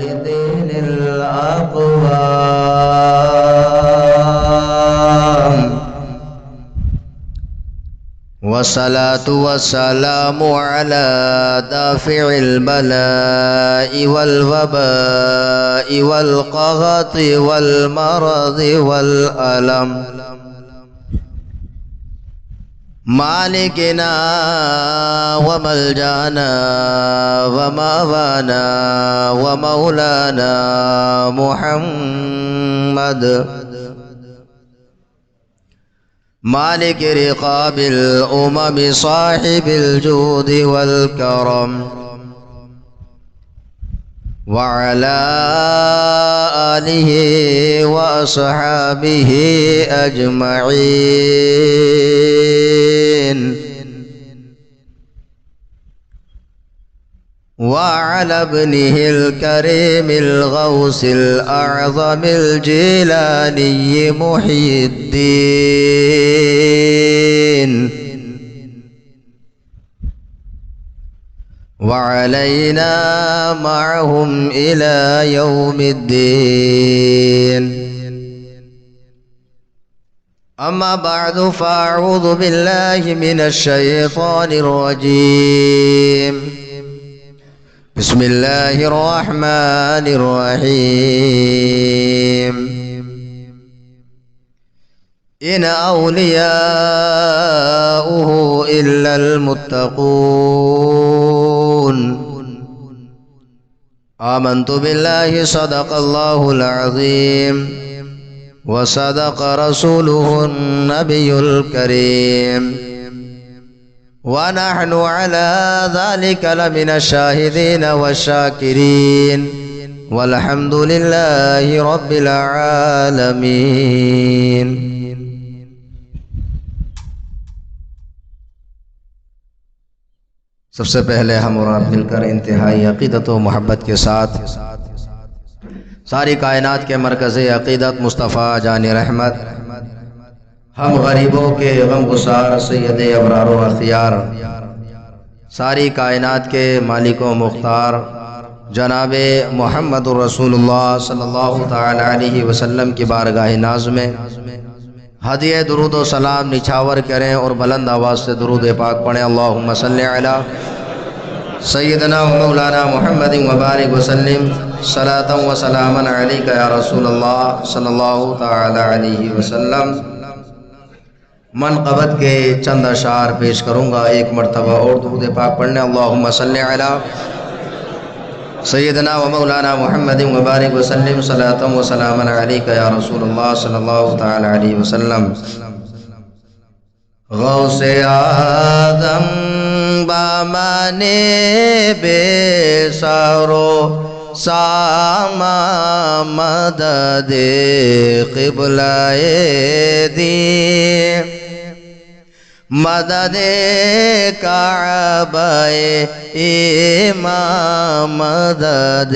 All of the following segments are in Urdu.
الوالدين الأقوام والصلاة والسلام على دافع البلاء والوباء والقهط والمرض والألم مالكنا وملجانا وماوانا ومولانا محمد مالك رقاب الأمم صاحب الجود والكرم وعلى آله وأصحابه أجمعين وعلى ابنه الكريم الغوث الأعظم الجيلاني محي الدين وعلينا معهم إلى يوم الدين أما بعد فأعوذ بالله من الشيطان الرجيم بسم الله الرحمن الرحيم إن أولياؤه إلا المتقون آمنت بالله صدق الله العظيم وصدق رسوله النبي الكريم ونحن على ذلك لمن الشاهدين والشاكرين والحمد لله رب العالمين سب سے پہلے ہم اور آپ مل کر انتہائی عقیدت و محبت کے ساتھ ساری کائنات کے مرکز عقیدت مصطفیٰ جان رحمت ہم غریبوں کے غم گسار سید ابرار و اختیار ساری کائنات کے مالک و مختار جناب محمد رسول اللہ صلی اللہ تعالی علیہ وسلم کی بارگاہ ناز میں ہدیہ درود و سلام نچھاور کریں اور بلند آواز سے درود پاک پڑھیں اللہم صلی علی سیدنا و مولانا محمد وبارک وسلم صلاۃ و سلاما علیک یا رسول اللہ صلی اللہ تعالی علیہ وسلم منقبت کے چند اشعار پیش کروں گا، ایک مرتبہ اور درود پاک پڑھنے اللہم صلی علی سیدنا و مولانا محمد مبارک وسلم صلاۃ و سلاما علیک یا رسول اللہ صلی اللہ تعالی علیہ وسلم غوث آدم بامان بے سارو ساما مدد قبلہ دی مدد کعبہ امام مدد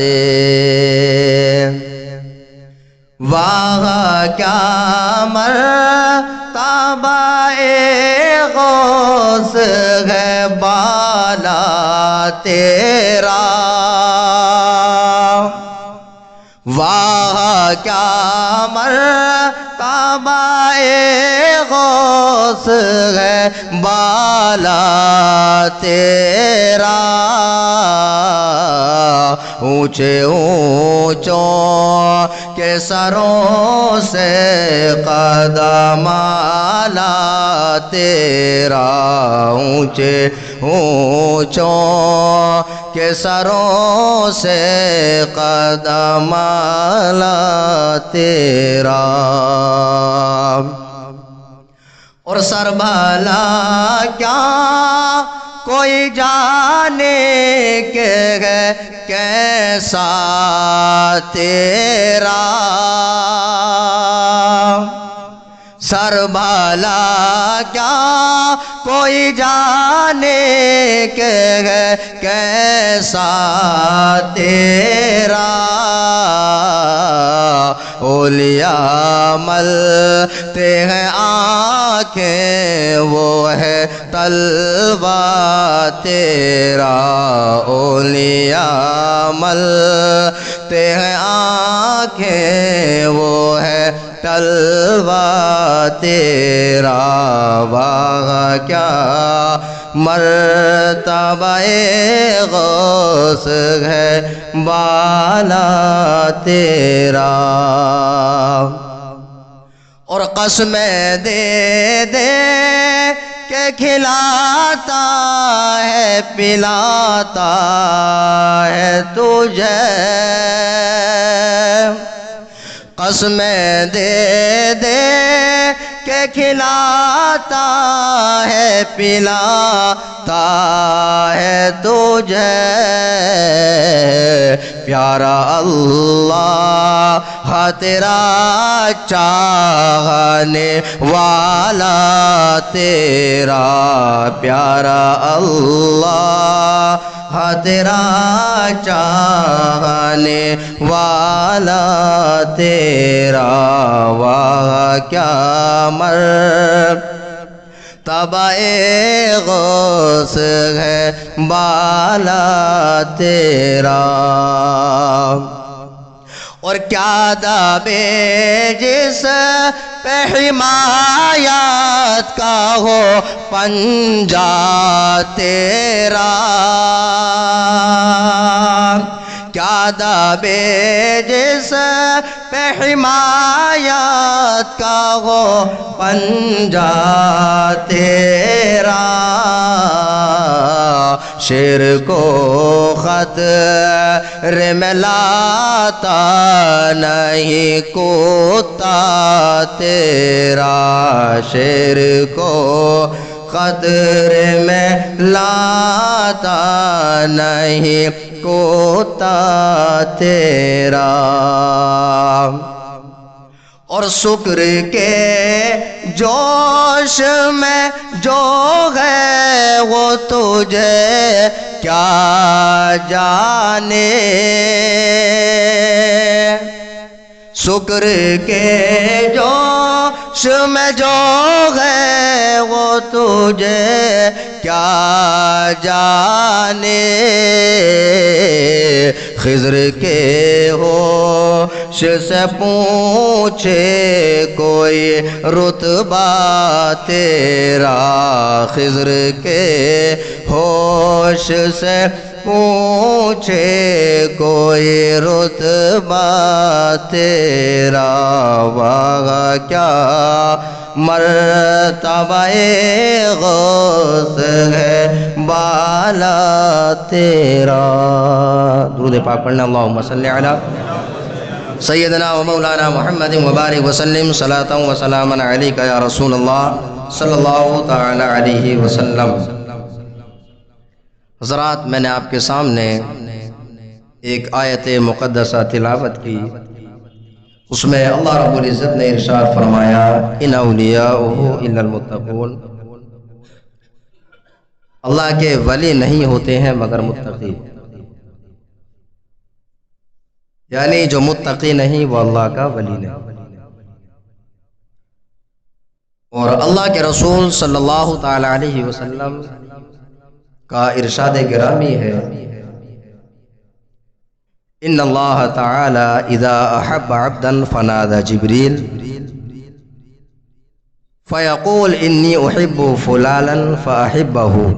واہ کیا مرتبہ غوث ہے بالا تیرا واہ کیا مرتبہ غوث ہے بالا تیرا اونچے اونچوں کے سروں سے قدم اعلیٰ تیرا اونچے اونچوں کے سروں سے قدم اعلیٰ تیرا اور سر بھلا کیا کوئی جانے کہ ہے کیسا تیرا سر بھلا کیا کوئی جانے کہ ہے کیسا تیرا اولیاء ملتے ہیں آنکھیں وہ ہے طلبہ تیرا اولیاء ملتے ہیں آنکھیں وہ ہے طلبہ تیرا واہ کیا مرتبہ غوث ہے بالا تیرا اور قسمیں دے دے کہ کھلاتا ہے پلاتا ہے تجھے قسمیں دے دے کہ کھلاتا ہے پلاتا ہے تجھے پیارا اللہ تیرا چاہنے والا تیرا پیارا اللہ تیرا چاہنے والا تیرا واہ کیا مرتبہ غوث ہے بالا تیرا اور کیا دعوے جس پہ حمایت کا ہو پنجہ تیرا کیا دعوے جس پہ حمایت کا ہو پنجہ تیرا شیر کو خطرے میں لاتا نہیں کتا تیرا شیر کو خطرے میں لاتا نہیں کوتا تیرا اور شکر کے جوش میں جو ہے وہ تجھے کیا جانے شکر کے جوش میں جو ہے وہ تجھے کیا جانے خضر کے ہوش سے پوچھے کوئی رتبہ تیرا خضر کے ہوش سے پوچھے کوئی رتبہ تیرا واہ کیا مرتبہ غوث ہے بالا تیرا درود پاک پڑھنا اللہم صلی علی سیدنا و مولانا محمد مبارک وسلم صلاۃ و سلاما علیک یا رسول اللہ صلی اللہ تعالی علیہ وسلم حضرات میں نے آپ کے سامنے ایک آیت مقدسہ تلاوت کی اس میں اللہ رب العزت نے ارشاد فرمایا ان اولیاءہ الا المتقون اللہ کے ولی نہیں ہوتے ہیں مگر متقی یعنی جو متقی نہیں وہ اللہ کا ولی نہیں اور اللہ کے رسول صلی اللہ تعالی علیہ وسلم کا ارشاد گرامی ہے ان اللہ تعالی اذا احب عبدا فنادى جبریل فیقول انی احب فلانا فاحبه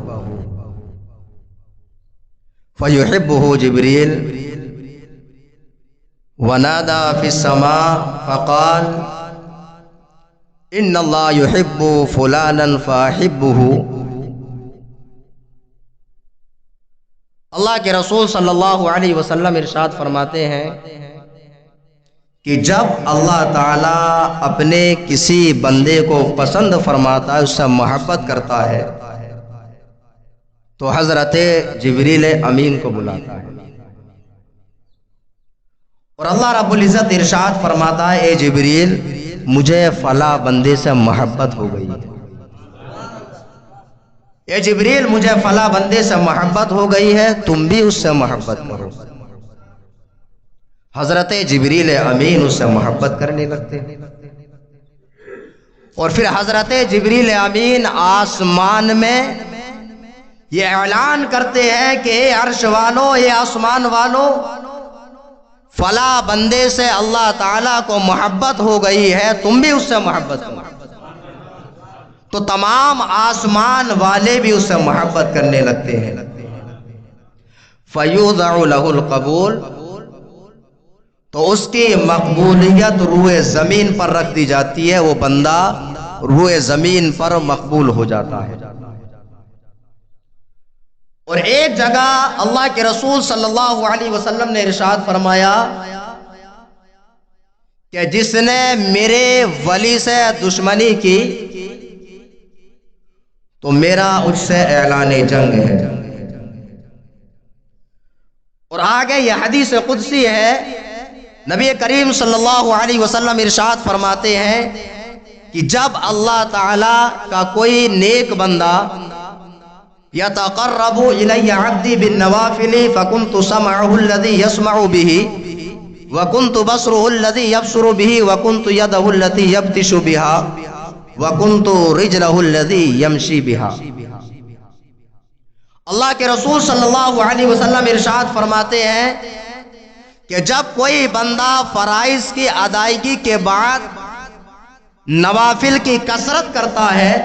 فیحبه جبریل ونادى في السماء فقال ان اللہ يحب فلانا فاحبه اللہ کے رسول صلی اللہ علیہ وسلم ارشاد فرماتے ہیں کہ جب اللہ تعالیٰ اپنے کسی بندے کو پسند فرماتا ہے اس سے محبت کرتا ہے تو حضرت جبریل امین کو بلاتا ہے اور اللہ رب العزت ارشاد فرماتا ہے اے جبریل مجھے فلاں بندے سے محبت ہو گئی ہے اے جبریل مجھے فلاں بندے سے محبت ہو گئی ہے تم بھی اس سے محبت کرو حضرت جبریل امین اس سے محبت کرنے لگتے ہیں اور پھر حضرت جبریل امین آسمان میں یہ اعلان کرتے ہیں کہ اے عرش والو، اے آسمان والو، فلاں بندے سے اللہ تعالیٰ کو محبت ہو گئی ہے، تم بھی اس سے محبت کرو۔ تو تمام آسمان والے بھی اس سے محبت کرنے لگتے ہیں۔ فَيُوضَعُ لَهُ الْقَبُولُ، تو اس کی مقبولیت روئے زمین پر رکھ دی جاتی ہے، وہ بندہ روئے زمین پر مقبول ہو جاتا ہے۔ اور ایک جگہ اللہ کے رسول صلی اللہ علیہ وسلم نے ارشاد فرمایا کہ جس نے میرے ولی سے دشمنی کی تو میرا اس سے اعلان جنگ ہے۔ اور آگے یہ حدیث قدسی ہے، نبی کریم صلی اللہ علیہ وسلم ارشاد فرماتے ہیں کہ جب اللہ تعالی کا کوئی نیک بندہ یتقرب الی عبدی بالنوافل فکنت سمعہ الذی یسمع بہ وکنت بصرہ الذی یبصر بہ وکنت یدہ التی یبطش بہا وکنت رجلہ الذی یمشی بہا۔ اللہ کے رسول صلی اللہ علیہ وسلم ارشاد فرماتے ہیں کہ جب کوئی بندہ فرائض کی ادائیگی کے بعد نوافل کی کثرت کرتا ہے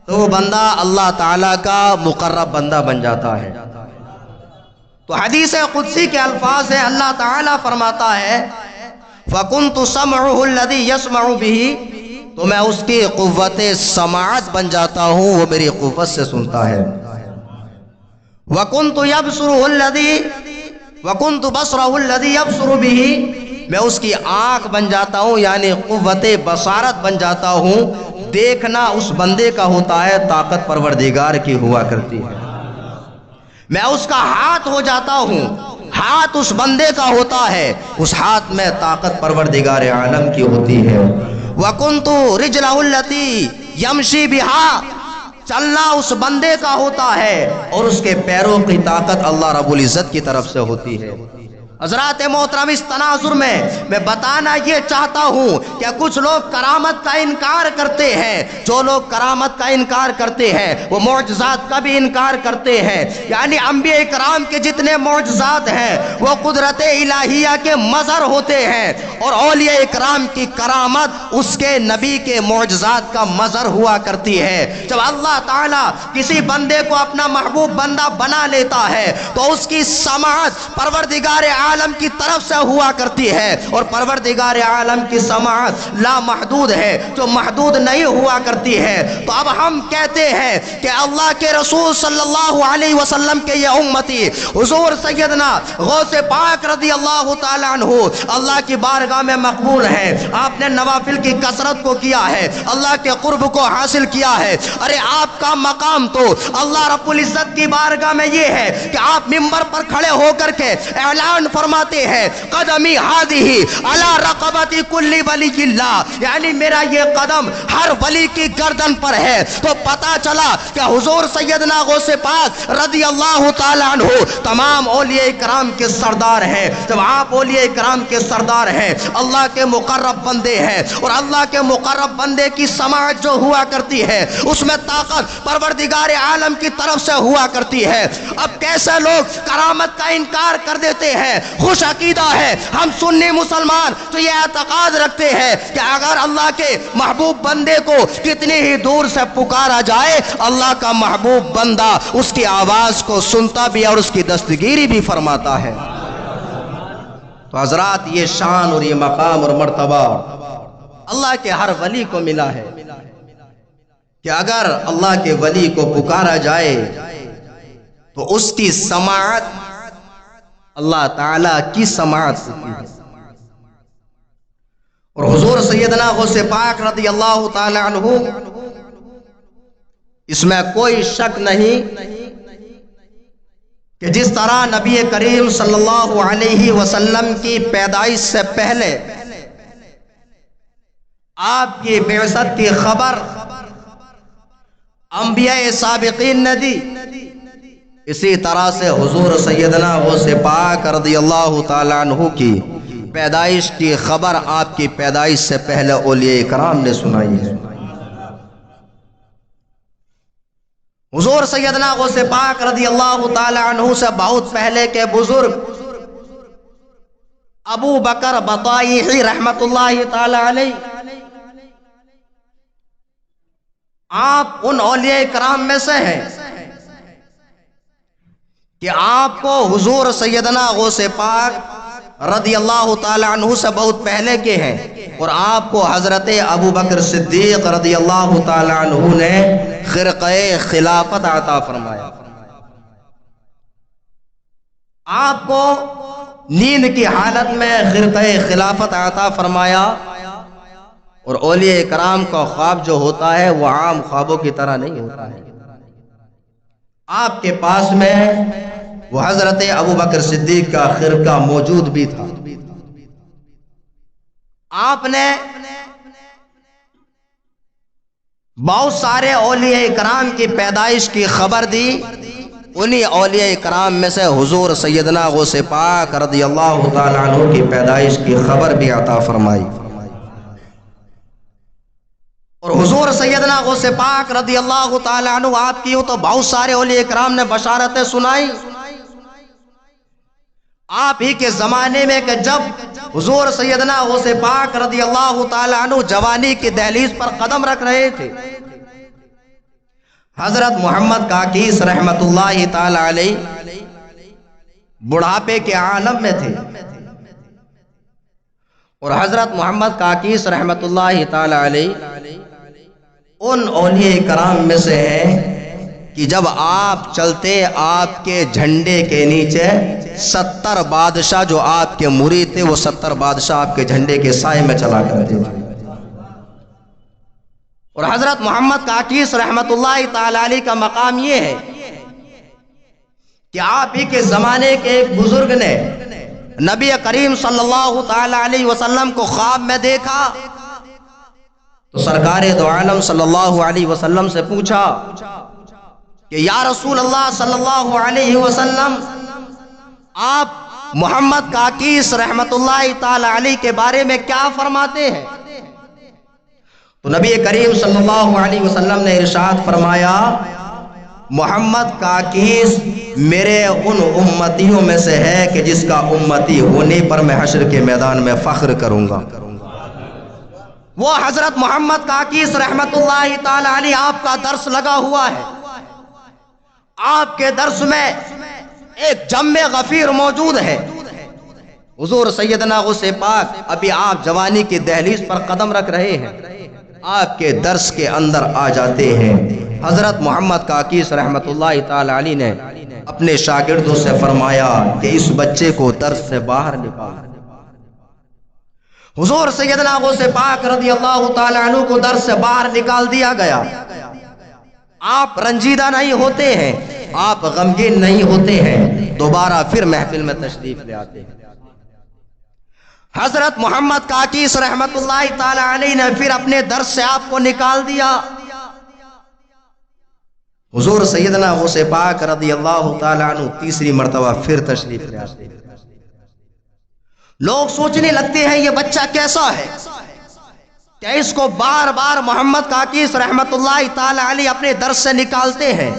تو وہ بندہ اللہ تعالیٰ کا مقرب بندہ بن جاتا ہے۔ تو حدیث قدسی کے الفاظ ہیں، اللہ تعالیٰ فرماتا ہے فَكُنْتُ سَمْعُهُ الَّذِي يَسْمَعُ بِهِ، تو میں اس کی قوت سماعت بن جاتا ہوں، وہ میری قوت سے سنتا ہے۔ وَكُنْتُ يَبْصُرُهُ الَّذِي وَكُنْتُ بَصْرَهُ الَّذِي يَبْصُرُ بِهِ، میں اس کی آنکھ بن جاتا ہوں، یعنی قوت بصارت بن جاتا ہوں۔ دیکھنا اس بندے کا ہوتا ہے، طاقت پروردگار کی ہوا کرتی ہے۔ میں اس کا ہاتھ ہو جاتا ہوں، ہاتھ اس بندے کا ہوتا ہے، اس ہاتھ میں طاقت پروردگار عالم کی ہوتی ہے۔ وَكُنْتُ رِجْلَهُ الَّتِي يَمْشِي بِهَا، چلنا اس بندے کا ہوتا ہے، اور اس کے پیروں کی طاقت اللہ رب العزت کی طرف سے ہوتی ہے۔ حضرات محترم، اس تناظر میں بتانا یہ چاہتا ہوں کہ کچھ لوگ کرامت کا انکار کرتے ہیں۔ جو لوگ کرامت کا انکار کرتے ہیں وہ معجزات کا بھی انکار کرتے ہیں، یعنی انبیاء اکرام کے جتنے معجزات ہیں وہ قدرت الہیہ کے مظہر ہوتے ہیں، اور اولیاء اکرام کی کرامت اس کے نبی کے معجزات کا مظہر ہوا کرتی ہے۔ جب اللہ تعالیٰ کسی بندے کو اپنا محبوب بندہ بنا لیتا ہے تو اس کی سماعت پروردگار عالم کی طرف سے ہوا کرتی ہے، اور پروردگار عالم کی سماعت لا محدود ہے، جو محدود نہیں ہوا کرتی ہے۔ تو اب ہم کہتے ہیں کہ اللہ کے رسول صلی اللہ علیہ وسلم کے یہ امتی حضور سیدنا غوث پاک رضی اللہ تعالیٰ عنہ اللہ کی بارگاہ میں مقبول ہیں۔ آپ نے نوافل کی کثرت کو کیا ہے، اللہ کے قرب کو حاصل کیا ہے۔ ارے آپ کا مقام تو اللہ رب العزت کی بارگاہ میں یہ ہے کہ آپ منبر پر کھڑے ہو کر کے اعلان فرماتے ہیں قدمی ہادی علی رقبت کل ولی اللہ، یعنی میرا یہ قدم ہر ولی کی گردن پر ہے۔ تو پتا چلا کہ حضور سیدنا غوث پاک رضی اللہ تعالیٰ عنہ تمام اولیاء کرام کے سردار ہیں۔ جب آپ اولیاء کرام کے سردار ہیں، اللہ کے مقرب بندے ہیں، اور اللہ کے مقرب بندے کی سماعت جو ہوا کرتی ہے اس میں طاقت پروردگار عالم کی طرف سے ہوا کرتی ہے۔ اب کیسے لوگ کرامت کا انکار کر دیتے ہیں؟ خوش عقیدہ ہے ہم سنی مسلمان تو یہ اعتقاد رکھتے ہیں کہ اگر اللہ کے محبوب بندے کو کتنی ہی دور سے پکارا جائے، اللہ کا محبوب بندہ اس کی آواز کو سنتا بھی اور اس کی دستگیری بھی فرماتا ہے۔ تو حضرات، یہ شان اور یہ مقام اور مرتبہ اللہ کے ہر ولی کو ملا ہے کہ اگر اللہ کے ولی کو پکارا جائے تو اس کی سماعت اللہ تعالیٰ کی سماعت ہوتی ہے۔ اور حضور سیدنا غوث پاک رضی اللہ تعالیٰ عنہ، اس میں کوئی شک نہیں کہ جس طرح نبی کریم صلی اللہ علیہ وسلم کی پیدائش سے پہلے آپ کی بعثت کی خبر انبیاء سابقین نے دی، اسی طرح سے حضور سیدنا غوث پاک رضی اللہ تعالیٰ عنہ کی پیدائش کی خبر آپ کی پیدائش سے پہلے اولیاء کرام نے سنائی ہے۔ حضور سیدنا غوث پاک رضی اللہ تعالی عنہ سے بہت پہلے کے بزرگ ابو بکر بطائحی رحمت اللہ تعالی علیہ، آپ ان اولیاء کرام میں سے ہیں کہ آپ کو حضور سیدنا غوث پاک رضی اللہ تعالی عنہ سے بہت پہلے کے ہیں، اور آپ کو حضرت ابو بکر صدیق رضی اللہ تعالی عنہ نے خرقہ خلافت عطا فرمایا۔ آپ کو نیند کی حالت میں خرقہ خلافت عطا فرمایا، اور اولیاء کرام کا خواب جو ہوتا ہے وہ عام خوابوں کی طرح نہیں ہوتا ہے۔ آپ کے پاس میں وہ حضرت ابو بکر صدیق کا خرقہ موجود بھی تھا۔ آپ نے بہت سارے اولیاء کرام کی پیدائش کی خبر دی، انہی اولیاء کرام میں سے حضور سیدنا غوث پاک رضی اللہ تعالی عنہ کی پیدائش کی خبر بھی عطا فرمائی۔ اور حضور سیدنا غوث پاک رضی اللہ تعالی عنہ آپ کی تو بہت سارے اولیاء کرام نے بشارتیں سنائی۔ آپ ہی کے زمانے میں کہ جب حضور سیدنا غوث پاک رضی اللہ تعالی عنہ جوانی کی دہلیز پر قدم رکھ رہے تھے، حضرت محمد کاکیس رحمت اللہ تعالی علیہ بڑھاپے کے عالم میں تھے، اور حضرت محمد کاکیس رحمت اللہ تعالی علیہ ان اولیاء کرام میں سے ہیں کہ جب آپ چلتے آپ کے جھنڈے کے نیچے 70 بادشاہ جو آپ کے مرید تھے وہ 70 بادشاہ آپ کے جھنڈے کے سائے میں چلا کرتے تھے۔ اور حضرت محمد کاکیس رحمت اللہ تعالی علیہ کا مقام یہ ہے کہ آپ ہی کے زمانے کے ایک بزرگ نے نبی کریم صلی اللہ تعالی علیہ وسلم کو خواب میں دیکھا، تو سرکار دو عالم صلی اللہ علیہ وسلم سے پوچھا کہ یا رسول اللہ صلی اللہ علیہ وسلم، آپ محمد کاکیس رحمت اللہ تعالی علیہ کے بارے میں کیا فرماتے ہیں؟ تو نبی کریم صلی اللہ علیہ وسلم نے ارشاد فرمایا، محمد کاکیس میرے ان امتیوں میں سے ہے کہ جس کا امتی ہونے پر میں حشر کے میدان میں فخر کروں گا۔ وہ حضرت محمد کاکیس رحمت اللہ تعالی علیہ آپ کا درس لگا ہوا ہے، آپ کے درس میں ایک جم غفیر موجود ہے۔ حضور سیدنا غوث پاک ابھی آپ جوانی کی دہلیز پر قدم رکھ رہے ہیں، آپ کے درس کے اندر آ جاتے ہیں۔ حضرت محمد کاکیس رحمت اللہ تعالی علیہ نے اپنے شاگردوں سے فرمایا کہ اس بچے کو درس سے باہر نکال۔ حضور سیدنا غوث پاک رضی اللہ تعالی عنہ کو درس سے باہر نکال دیا گیا۔ آپ رنجیدہ نہیں ہوتے ہیں، آپ غمگین نہیں ہوتے ہیں، دوبارہ پھر محفل میں تشریف لے آتے ہیں۔ حضرت محمد کاکیس رحمت اللہ تعالی علیہ نے پھر اپنے درس سے آپ کو نکال دیا۔ حضور سیدنا غوث پاک رضی اللہ تعالی عنہ تیسری مرتبہ پھر تشریف لے آتے ہیں۔ لوگ سوچنے لگتے ہیں یہ بچہ کیسا ہے کہ اس کو بار بار محمد کاکیس رحمت اللہ تعالی علیہ اپنے درس سے نکالتے ہیں،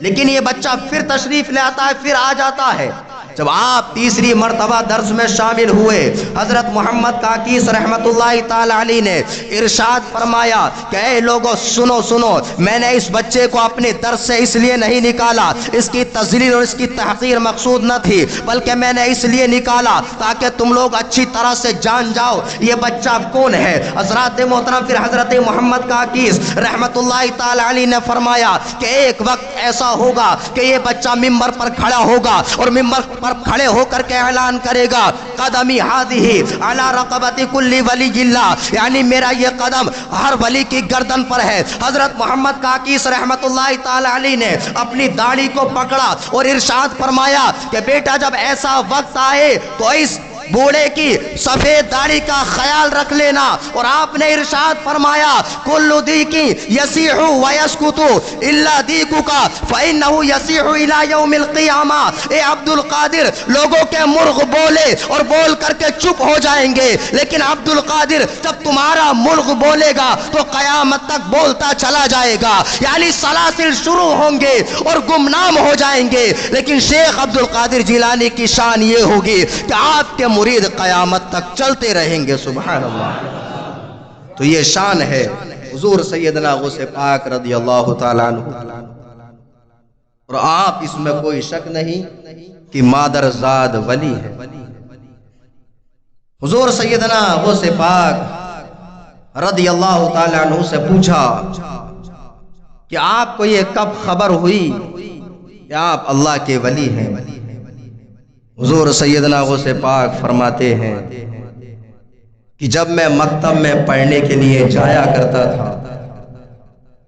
لیکن یہ بچہ پھر تشریف لے آتا ہے، پھر آ جاتا ہے۔ جب آپ تیسری مرتبہ درس میں شامل ہوئے، حضرت محمد کاکیس رحمت اللہ تعالی علیہ نے ارشاد فرمایا کہ اے لوگو سنو سنو، میں نے اس بچے کو اپنے درس سے اس لیے نہیں نکالا، اس کی تذلیل اور اس کی تحقیر مقصود نہ تھی، بلکہ میں نے اس لیے نکالا تاکہ تم لوگ اچھی طرح سے جان جاؤ یہ بچہ کون ہے۔ حضرات محترم، پھر حضرت محمد کاکیس رحمت اللہ تعالی علیہ نے فرمایا کہ ایک وقت ایسا ہوگا کہ یہ بچہ ممبر پر کھڑا ہوگا اور ممبر پر کھڑے ہو کر کے اعلان کرے گا قدمی ہادھی علی رقبت کل ولی اللہ، یعنی میرا یہ قدم ہر ولی کی گردن پر ہے۔ حضرت محمد کاکیس رحمت اللہ تعالی علیہ نے اپنی داڑھی کو پکڑا اور ارشاد فرمایا کہ بیٹا جب ایسا وقت آئے تو اس بوڑھے کی سفید داڑھی کا خیال رکھ لینا۔ اور آپ نے ارشاد فرمایا کل دیک یسیح ویسکت الا دیکک فانہ یسیح الی یوم القیامہ۔ اے عبد القادر، لوگوں کے مرغ بولے اور بول کر کے چپ ہو جائیں گے، لیکن عبد القادر جب تمہارا مرغ بولے گا تو قیامت تک بولتا چلا جائے گا، یعنی سلاسل شروع ہوں گے اور گمنام ہو جائیں گے، لیکن شیخ عبد القادر جیلانی کی شان یہ ہوگی کہ آپ کے مرید قیامت تک چلتے رہیں گے۔ سبحان اللہ۔ تو یہ شان ہے حضور سیدنا غوث پاک رضی اللہ تعالیٰ عنہ، اور آپ اس میں کوئی شک نہیں کہ مادر زاد ولی ہے۔ حضور سیدنا غوث پاک رضی اللہ تعالیٰ عنہ سے پوچھا کہ آپ کو یہ کب خبر ہوئی کہ آپ اللہ کے ولی ہیں؟ حضور سیدنا غوث پاک فرماتے ہیں کہ جب میں مکتب میں پڑھنے کے لیے جایا کرتا تھا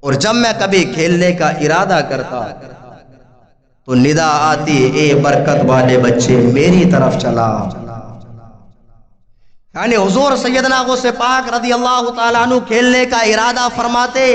اور جب میں کبھی کھیلنے کا ارادہ کرتا تو ندا آتی اے برکت والے بچے میری طرف چلا۔ یعنی حضور سیدنا غوث پاک رضی اللہ تعالیٰ عنہ کھیلنے کا ارادہ فرماتے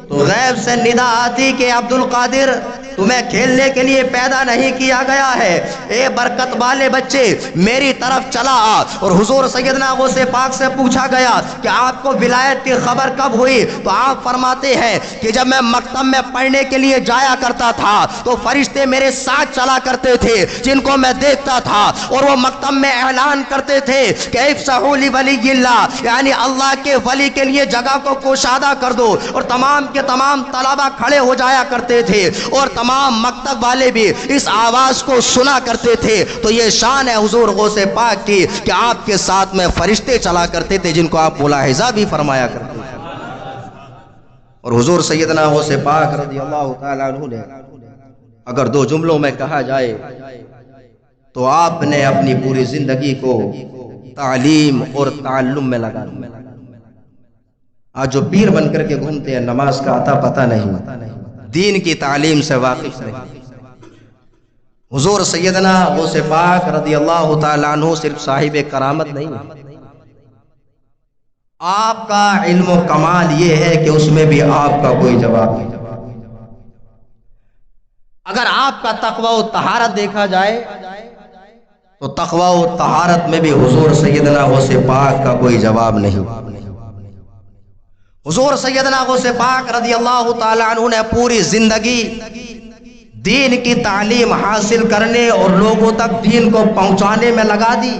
تو غیب سے ندا آتی کہ عبد القادر تمہیں کھیلنے کے لیے پیدا نہیں کیا گیا ہے، اے برکت والے بچے میری طرف چلا آ۔ اور حضور سیدنا غوث پاک سے پوچھا گیا کہ آپ کو ولایت کی خبر کب ہوئی؟ تو آپ فرماتے ہیں کہ جب میں مکتب میں پڑھنے کے لیے جایا کرتا تھا تو فرشتے میرے ساتھ چلا کرتے تھے جن کو میں دیکھتا تھا، اور وہ مکتب میں اعلان کرتے تھے کہ افسحوا لولی اللہ، یعنی اللہ کے ولی کے لیے جگہ کو کوشادہ کر دو، اور تمام کے تمام طلبہ کھڑے ہو جایا کرتے تھے اور تمام مکتب والے بھی اس آواز کو سنا کرتے تھے۔ تو یہ شان ہے حضور غوث پاک کی کہ آپ کے ساتھ میں فرشتے چلا کرتے تھے جن کو آپ ملاحظہ بھی فرمایا کرتے تھے۔ اور حضور سیدنا غوث پاک رضی اللہ تعالیٰ عنہ نے اگر دو جملوں میں کہا جائے تو آپ نے اپنی پوری زندگی کو تعلیم اور تعلم میں لگا دیا۔ آج جو پیر بن کر کے گھومتے ہیں، نماز کا عطا پتہ نہیں، دین کی تعلیم سے واقف نہیں۔ حضور سیدنا غوث پاک رضی اللہ تعالیٰ عنہ صرف صاحب کرامت نہیں، آپ کا علم و کمال یہ ہے کہ اس میں بھی آپ کا کوئی جواب نہیں۔ اگر آپ کا تقوی و طہارت دیکھا جائے تو تقوی و طہارت میں بھی حضور سیدنا غوث پاک کا کوئی جواب نہیں۔ حضور سیدنا غوث پاک رضی اللہ تعالیٰ عنہ نے پوری زندگی دین کی تعلیم حاصل کرنے اور لوگوں تک دین کو پہنچانے میں لگا دی۔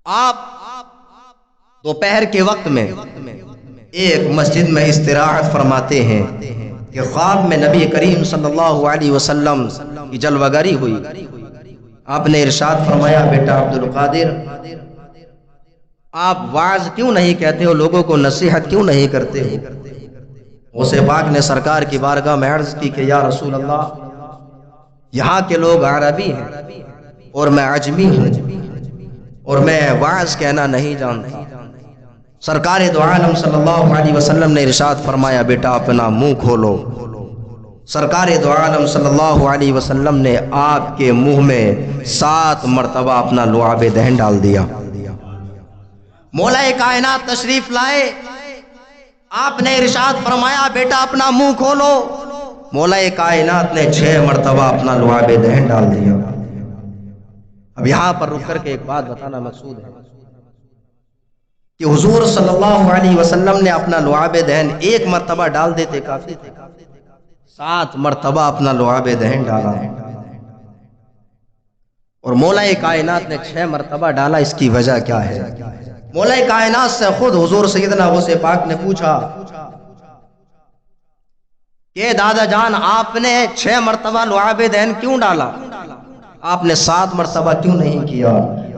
آپ دوپہر کے وقت میں ایک مسجد میں استراحت فرماتے ہیں کہ خواب میں نبی کریم صلی اللہ علیہ وسلم کی جلوہ گری ہوئی۔ آپ نے ارشاد فرمایا بیٹا عبد القادر، آپ واعظ کیوں نہیں کہتے ہو، لوگوں کو نصیحت کیوں نہیں کرتے ہو؟ غوث پاک نے سرکار کی بارگاہ میں عرض کی کہ یا رسول اللہ، یہاں کے لوگ عربی ہیں اور میں عجمی ہوں اور میں واعظ کہنا نہیں جانتا۔ سرکار دو عالم صلی اللہ علیہ وسلم نے ارشاد فرمایا بیٹا اپنا منہ کھولو۔ سرکار دو عالم صلی اللہ علیہ وسلم نے آپ کے منہ میں 7 مرتبہ اپنا لعاب دہن ڈال دیا۔ مولا کائنات تشریف لائے، آپ نے ارشاد فرمایا بیٹا اپنا منہ کھولو۔ مولا کائنات نے 6 مرتبہ اپنا لعاب دہن ڈال دیا۔ اب یہاں پر رک کر کے ایک بات بتانا مقصود ہے کہ حضور صلی اللہ علیہ وسلم نے اپنا لعاب دہن 1 مرتبہ ڈال دیتے کافی تھے، 7 مرتبہ اپنا لعاب دہن ڈالا، اور مولا کائنات نے 6 مرتبہ ڈالا۔ اس کی وجہ کیا ہے؟ مولا کائنات سے خود حضور سیدنا غوث پاک نے پوچھا کہ دادا جان آپ نے 6 مرتبہ لعاب دہن کیوں ڈالا، آپ نے 7 مرتبہ کیوں نہیں کیا؟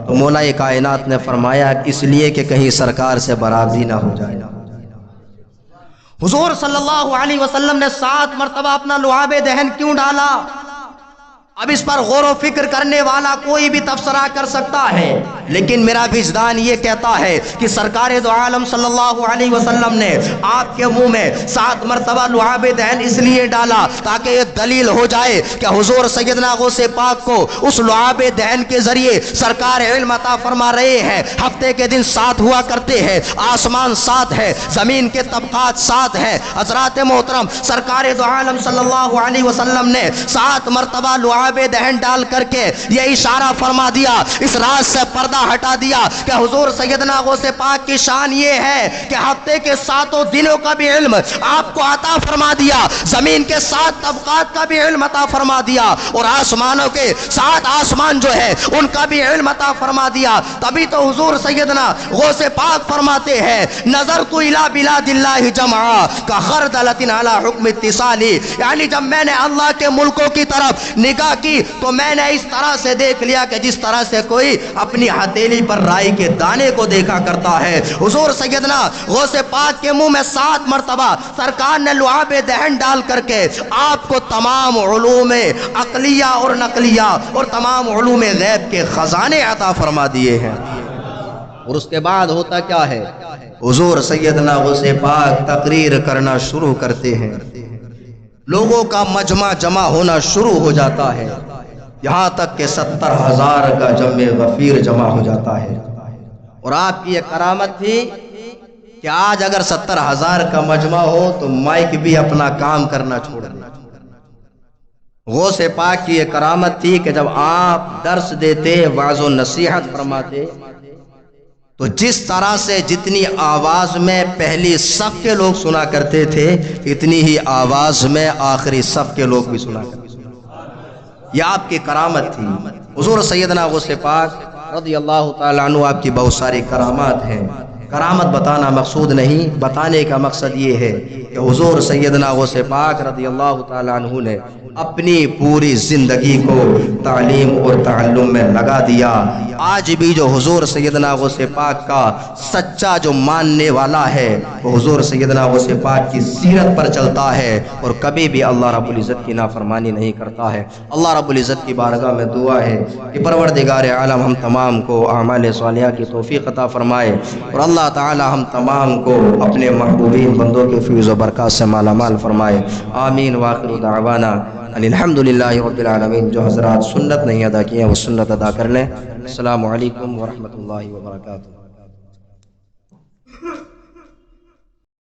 تو مولا کائنات نے فرمایا اس لیے کہ کہیں سرکار سے برابری نہ ہو جائے۔ حضور صلی اللہ علیہ وسلم نے 7 مرتبہ اپنا لعاب دہن کیوں ڈالا؟ اب اس پر غور و فکر کرنے والا کوئی بھی تبصرہ کر سکتا ہے، لیکن میرا وجدان یہ کہتا ہے کہ سرکار دو عالم صلی اللہ علیہ وسلم نے آپ کے منہ میں 7 مرتبہ لعاب دہن اس لیے ڈالا تاکہ یہ دلیل ہو جائے کہ حضور سیدنا غوث پاک کو اس لعاب دہن کے ذریعے سرکار علم عطا فرما رہے ہیں۔ ہفتے کے دن 7 ہوا کرتے ہیں، آسمان 7 ہے، زمین کے طبقات 7 ہے۔ حضرات محترم، سرکار دو عالم صلی اللہ علیہ وسلم نے 7 مرتبہ لعاب دہن ڈال کر کے یہ اشارہ فرما دیا، اس راز سے پردہ ہٹا دیا کہ حضور سیدنا غوث پاک کی شان یہ ہے کہ ہفتے کے 7 دنوں کا بھی علم آپ کو عطا فرما دیا، زمین کے 7 طبقات کا بھی علم عطا فرما دیا، اور آسمانوں کے 7 آسمان جو ہے ان کا بھی علم عطا فرما دیا۔ تبھی تو حضور سیدنا غوث پاک فرماتے ہیں نظرت الی بلاد اللہ جمعا کخردلۃ علی حکم اتصالی، یعنی جب میں نے اللہ کے ملکوں کی طرف نگاہ کی تو میں نے اس طرح سے دیکھ لیا کہ جس طرح سے کوئی اپنی ہتھیلی پر رائی کے دانے کو دیکھا کرتا ہے۔ حضور سیدنا غوث پاک کے منہ میں 7 مرتبہ سرکار نے لعاب دہن ڈال کر کے آپ کو تمام علوم عقلیہ اور نقلیہ اور تمام علوم غیب کے خزانے عطا فرما دیے ہیں۔ اور اس کے بعد ہوتا کیا ہے؟ حضور سیدنا غوث پاک تقریر کرنا شروع کرتے ہیں، لوگوں کا مجمع جمع ہونا شروع ہو جاتا ہے، یہاں تک کہ 70,000 کا جمع غفیر جمع ہو جاتا ہے۔ اور آپ کی یہ کرامت تھی کہ آج اگر 70,000 کا مجمع ہو تو مائک بھی اپنا کام کرنا چھوڑ دے۔ غوث پاک کی یہ کرامت تھی کہ جب آپ درس دیتے، وعظ و نصیحت فرماتے، تو جس طرح سے جتنی آواز میں پہلی صف کے لوگ سنا کرتے تھے اتنی ہی آواز میں آخری صف کے لوگ بھی سنا کرتے تھے۔ یہ آپ کی کرامت تھی۔ حضور سیدنا غوث پاک رضی اللہ تعالیٰ عنہ آپ کی بہت ساری کرامات ہیں۔ کرامت بتانا مقصود نہیں، بتانے کا مقصد یہ ہے کہ حضور سیدنا غوث پاک رضی اللہ تعالیٰ عنہ نے اپنی پوری زندگی کو تعلیم اور تعلم میں لگا دیا۔ آج بھی جو حضور سیدنا غوث پاک کا سچا جو ماننے والا ہے وہ حضور سیدنا غوث پاک کی سیرت پر چلتا ہے اور کبھی بھی اللہ رب العزت کی نافرمانی نہیں کرتا ہے۔ اللہ رب العزت کی بارگاہ میں دعا ہے کہ پروردگار عالم ہم تمام کو اعمال صالحہ کی توفیق عطا فرمائے، اور اللہ تعالی ہم تمام کو اپنے محبوبین بندوں کے فیض و برکات سے مالا مال فرمائے۔ آمین۔ وآخر دعوانا الحمدللہ رب العالمین۔ جو حضرات سنت نہیں ادا کیے ہیں وہ سنت ادا کر لیں۔ السلام علیکم ورحمۃ اللہ وبرکاتہ۔